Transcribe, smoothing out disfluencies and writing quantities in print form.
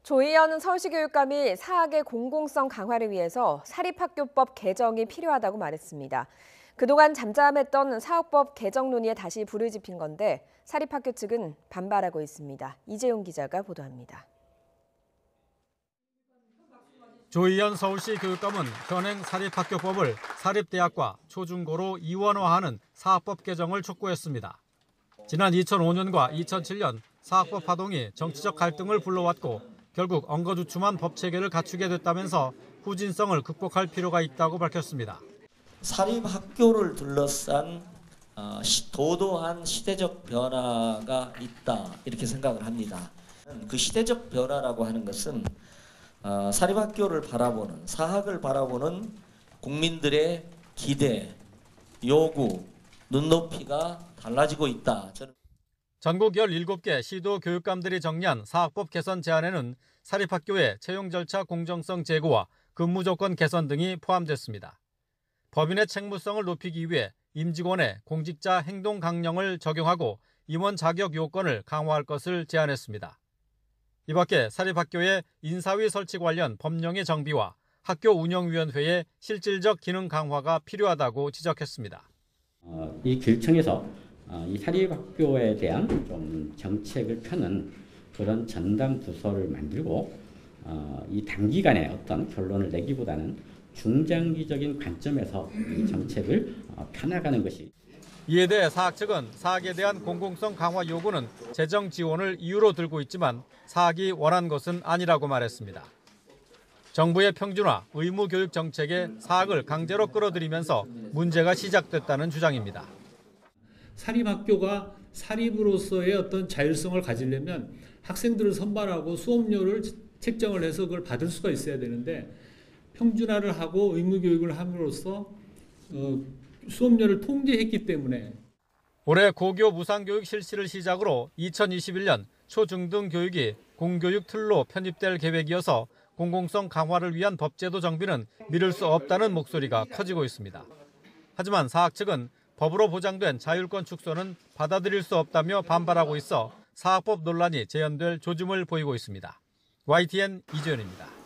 조희연 서울시교육감이 사학의 공공성 강화를 위해서 사립학교법 개정이 필요하다고 말했습니다. 그동안 잠잠했던 사학법 개정 논의에 다시 불을 지핀 건데 사립학교 측은 반발하고 있습니다. 이재용 기자가 보도합니다. 조희연 서울시 교육감은 현행 사립학교법을 사립대학과 초중고로 이원화하는 사학법 개정을 촉구했습니다. 지난 2005년과 2007년 사학법 파동이 정치적 갈등을 불러왔고 결국 엉거주춤한 법 체계를 갖추게 됐다면서 후진성을 극복할 필요가 있다고 밝혔습니다. 사립학교를 둘러싼 도도한 시대적 변화가 있다 이렇게 생각을 합니다. 그 시대적 변화라고 하는 것은 사립학교를 바라보는, 사학을 바라보는 국민들의 기대, 요구, 눈높이가 달라지고 있다. 전국 17개 시도 교육감들이 정리한 사학법 개선 제안에는 사립학교의 채용 절차 공정성 제고와 근무 조건 개선 등이 포함됐습니다. 법인의 책무성을 높이기 위해 임직원의 공직자 행동 강령을 적용하고 임원 자격 요건을 강화할 것을 제안했습니다. 이 밖에 사립학교의 인사위 설치 관련 법령의 정비와 학교 운영위원회의 실질적 기능 강화가 필요하다고 지적했습니다. 이 교육청에서 이 사립학교에 대한 좀 정책을 펴는 그런 전담 부서를 만들고 이 단기간에 어떤 결론을 내기보다는 중장기적인 관점에서 이 정책을 펴나가는 것이. 이에 대해 사학 측은 사학에 대한 공공성 강화 요구는 재정 지원을 이유로 들고 있지만 사학이 원한 것은 아니라고 말했습니다. 정부의 평준화, 의무 교육 정책에 사학을 강제로 끌어들이면서 문제가 시작됐다는 주장입니다. 사립학교가 사립으로서의 어떤 자율성을 가지려면 학생들을 선발하고 수업료를 책정을 해서 그걸 받을 수가 있어야 되는데 평준화를 하고 의무교육을 함으로써 수업료를 통제했기 때문에 올해 고교 무상교육 실시를 시작으로 2021년 초중등 교육이 공교육 틀로 편입될 계획이어서 공공성 강화를 위한 법제도 정비는 미룰 수 없다는 목소리가 커지고 있습니다. 하지만 사학 측은 법으로 보장된 자율권 축소는 받아들일 수 없다며 반발하고 있어 사학법 논란이 재현될 조짐을 보이고 있습니다. YTN 이재현입니다.